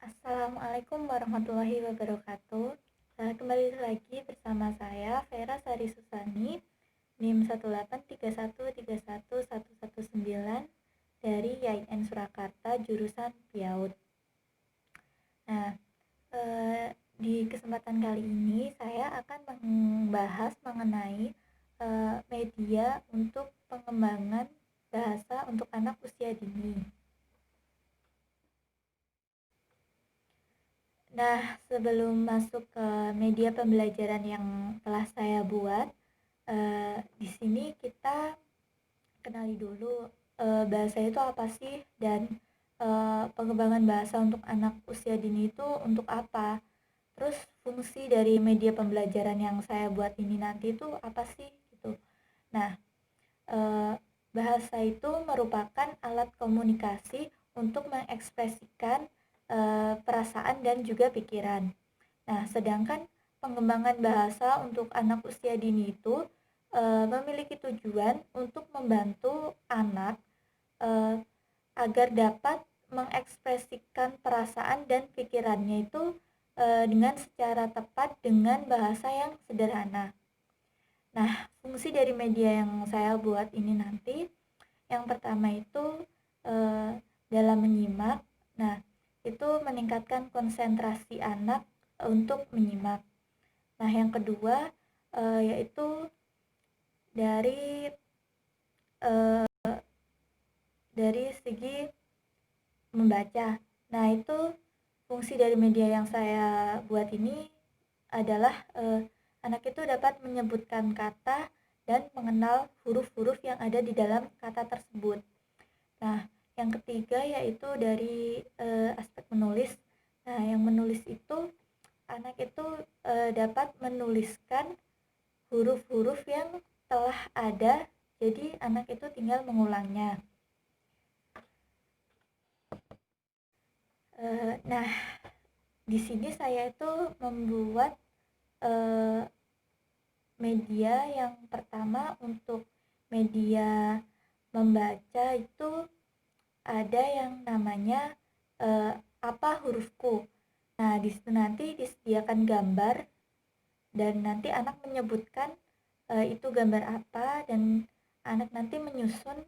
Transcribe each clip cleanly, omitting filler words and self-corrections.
Assalamualaikum warahmatullahi wabarakatuh. Kembali lagi bersama saya Vera Sari Susani, NIM 183131119 dari YIN Surakarta jurusan PIAUD. Nah, di kesempatan kali ini saya akan membahas mengenai media untuk pengembangan bahasa untuk anak usia dini. Nah, sebelum masuk ke media pembelajaran yang telah saya buat, di sini kita kenali dulu bahasa itu apa sih, dan pengembangan bahasa untuk anak usia dini itu untuk apa. Terus fungsi dari media pembelajaran yang saya buat ini nanti itu apa sih gitu. Nah, bahasa itu merupakan alat komunikasi untuk mengekspresikan perasaan dan juga pikiran. Nah, sedangkan pengembangan bahasa untuk anak usia dini itu memiliki tujuan untuk membantu anak agar dapat mengekspresikan perasaan dan pikirannya itu dengan secara tepat dengan bahasa yang sederhana. Nah, fungsi dari media yang saya buat ini nanti, yang pertama itu dalam menyimak. Nah, itu meningkatkan konsentrasi anak untuk menyimak. Nah, yang kedua yaitu dari segi membaca. Nah, itu fungsi dari media yang saya buat ini adalah anak itu dapat menyebutkan kata dan mengenal huruf-huruf yang ada di dalam kata tersebut. Nah, yang ketiga yaitu dari aspek menulis. Nah, yang menulis itu anak itu dapat menuliskan huruf-huruf yang telah ada, jadi anak itu tinggal mengulangnya. Nah, di sini saya itu membuat media yang pertama untuk media membaca itu ada yang namanya apa hurufku. Nah, di situ nanti disediakan gambar dan nanti anak menyebutkan itu gambar apa, dan anak nanti menyusun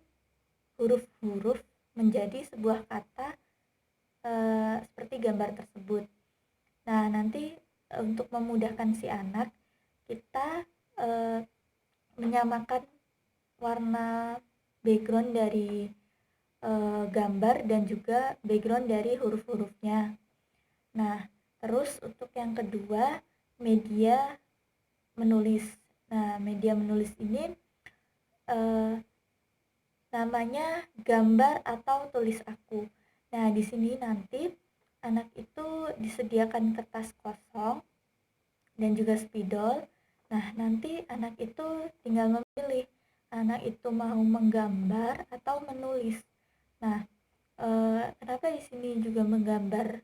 huruf-huruf menjadi sebuah kata seperti gambar tersebut. Nah, nanti untuk memudahkan si anak, kita menyamakan warna background dari gambar dan juga background dari huruf-hurufnya. Nah, terus untuk yang kedua, media menulis. Nah, media menulis ini namanya gambar atau tulis aku. Nah, di sini nanti anak itu disediakan kertas kosong dan juga spidol. Nah, nanti anak itu tinggal memilih anak itu mau menggambar atau menulis. Nah, kenapa di sini juga menggambar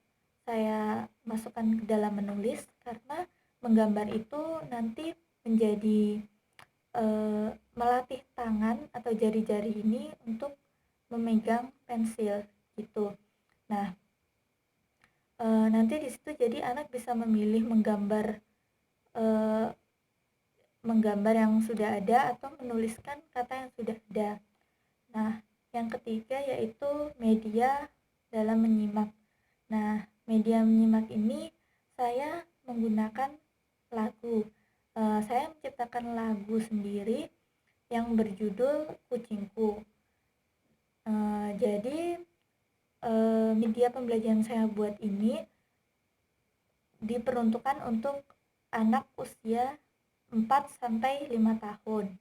saya masukkan ke dalam menulis, karena menggambar itu nanti menjadi melatih tangan atau jari-jari ini untuk memegang pensil gitu. Nah, nanti di situ jadi anak bisa memilih menggambar yang sudah ada atau menuliskan kata yang sudah ada. Nah, yang ketiga yaitu media dalam menyimak. Nah, media menyimak ini saya menggunakan lagu. Saya menciptakan lagu sendiri yang berjudul Kucingku. Jadi media pembelajaran saya buat ini diperuntukkan untuk anak usia 4-5 tahun.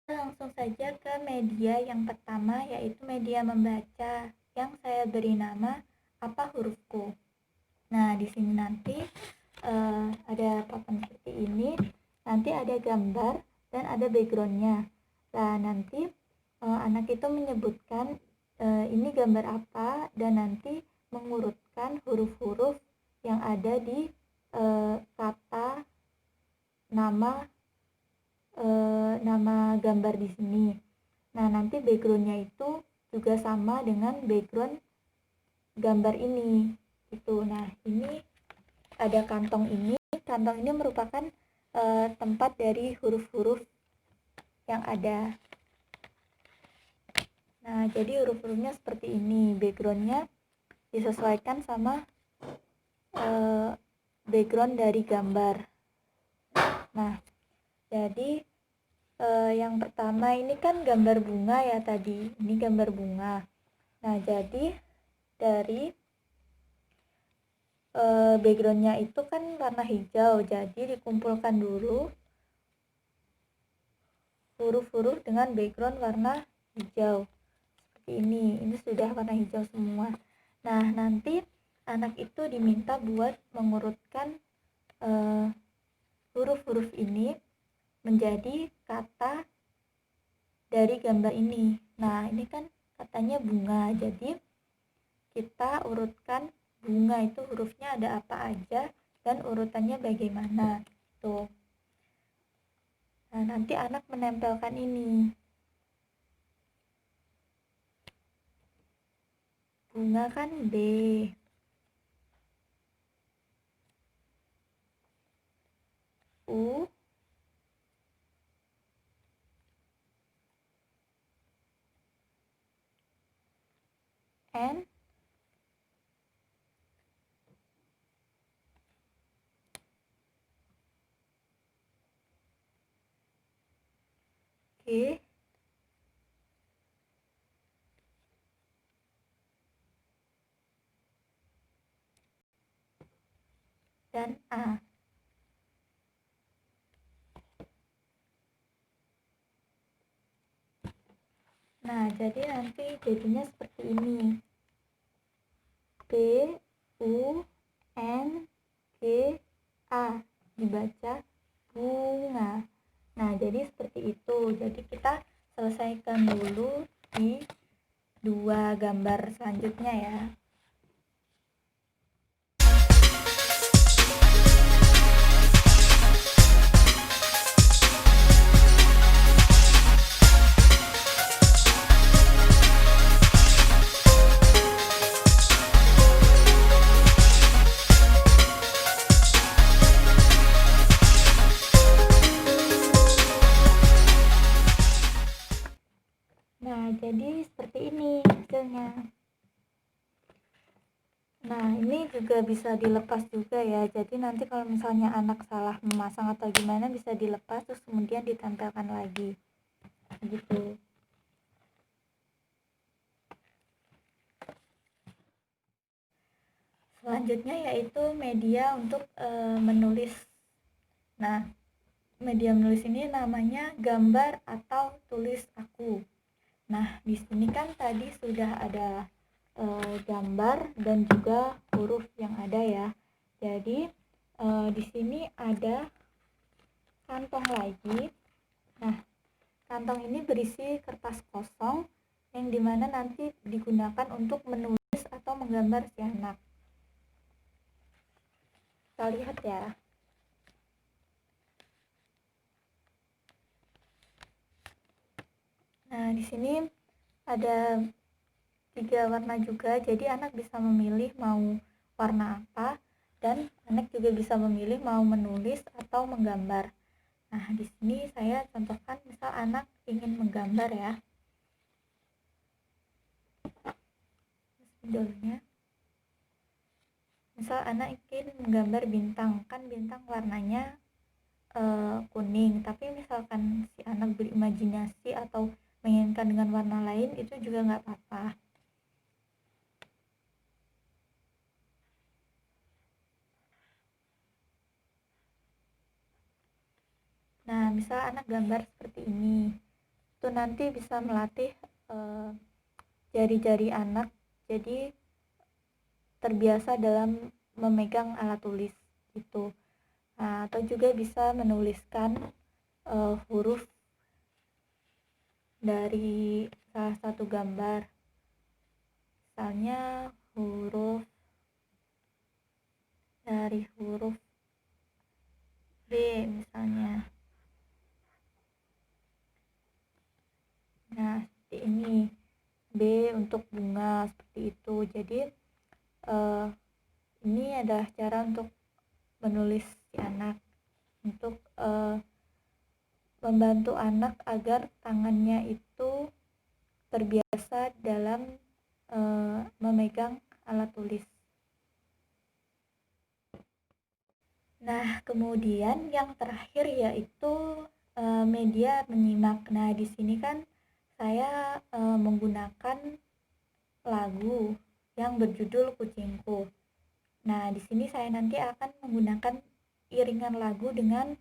Langsung saja ke media yang pertama, yaitu media membaca, yang saya beri nama apa hurufku. Nah, di sini nanti ada papan seperti ini, nanti ada gambar dan ada backgroundnya. Nah, nanti anak itu menyebutkan ini gambar apa, dan nanti mengurutkan huruf-huruf yang ada di kata nama gambar di sini. Nah, nanti backgroundnya itu juga sama dengan background gambar ini gitu. Nah, ini ada kantong ini. Kantong ini merupakan tempat dari huruf-huruf yang ada. Nah, jadi huruf-hurufnya seperti ini. Backgroundnya disesuaikan sama background dari gambar. Nah, jadi yang pertama ini kan gambar bunga ya tadi. Ini gambar bunga. Nah, jadi dari backgroundnya itu kan warna hijau, jadi dikumpulkan dulu huruf-huruf dengan background warna hijau seperti ini sudah warna hijau semua. Nah, nanti anak itu diminta buat mengurutkan huruf-huruf ini menjadi kata dari gambar ini. Nah, ini kan katanya bunga, jadi kita urutkan bunga itu hurufnya ada apa aja dan urutannya bagaimana tuh. Nah, nanti anak menempelkan ini. Bunga kan B. U. N. G. Dan A. Nah, jadi nanti jadinya seperti ini. B, U, N, G, A. Dibaca bunga. Nah, jadi seperti itu. Jadi kita selesaikan dulu di dua gambar selanjutnya ya. Nah, jadi seperti ini hasilnya. Nah, ini juga bisa dilepas juga ya. Jadi nanti kalau misalnya anak salah memasang atau gimana bisa dilepas terus kemudian ditempelkan lagi. Gitu. Selanjutnya yaitu media untuk menulis. Nah, media menulis ini namanya gambar atau tulis aku. Nah, di sini kan tadi sudah ada gambar dan juga huruf yang ada ya. Jadi di sini ada kantong lagi. Nah, kantong ini berisi kertas kosong yang dimana nanti digunakan untuk menulis atau menggambar si anak. Kita lihat ya. Nah, di sini ada 3 warna juga, jadi anak bisa memilih mau warna apa dan anak juga bisa memilih mau menulis atau menggambar. Nah, di sini saya contohkan misal anak ingin menggambar ya. Judulnya. Misal anak ingin menggambar bintang, kan bintang warnanya kuning, tapi misalkan si anak berimajinasi atau menginginkan dengan warna lain itu juga nggak apa-apa. Nah, misal anak gambar seperti ini, itu nanti bisa melatih jari-jari anak jadi terbiasa dalam memegang alat tulis gitu. Nah, atau juga bisa menuliskan huruf dari salah satu gambar, misalnya huruf dari huruf B misalnya. Nah, seperti ini. B untuk bunga, seperti itu. Jadi eh, ini adalah cara untuk menulis si anak, untuk membantu anak agar tangannya itu terbiasa dalam memegang alat tulis. Nah, kemudian yang terakhir yaitu media menyimak. Nah, di sini kan saya menggunakan lagu yang berjudul Kucingku. Nah, di sini saya nanti akan menggunakan iringan lagu dengan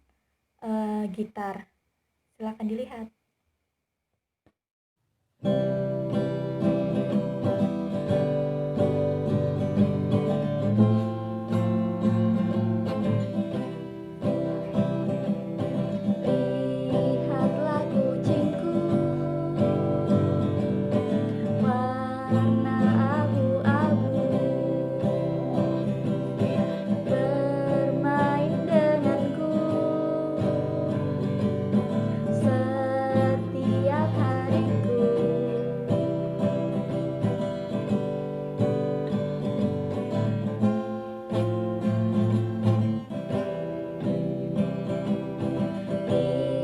gitar. Silakan dilihat. Lihatlah kucingku, warna abu-abu, bermain denganku setiap hariku.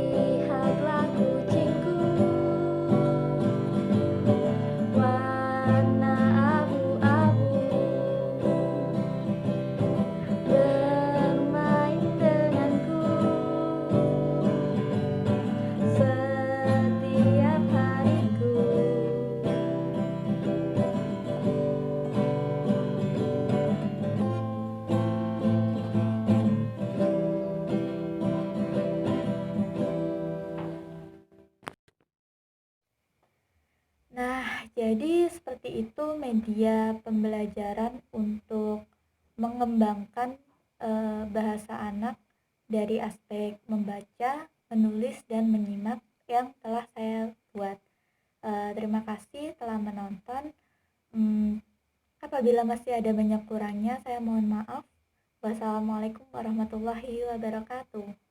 Lihatlah kucingku, warna abu-abu, bermain denganku setiap hariku. Nah, jadi seperti itu media pembelajaran untuk mengembangkan bahasa anak dari aspek membaca, menulis, dan menyimak yang telah saya buat. Terima kasih telah menonton. Apabila masih ada banyak kurangnya, saya mohon maaf. Wassalamualaikum warahmatullahi wabarakatuh.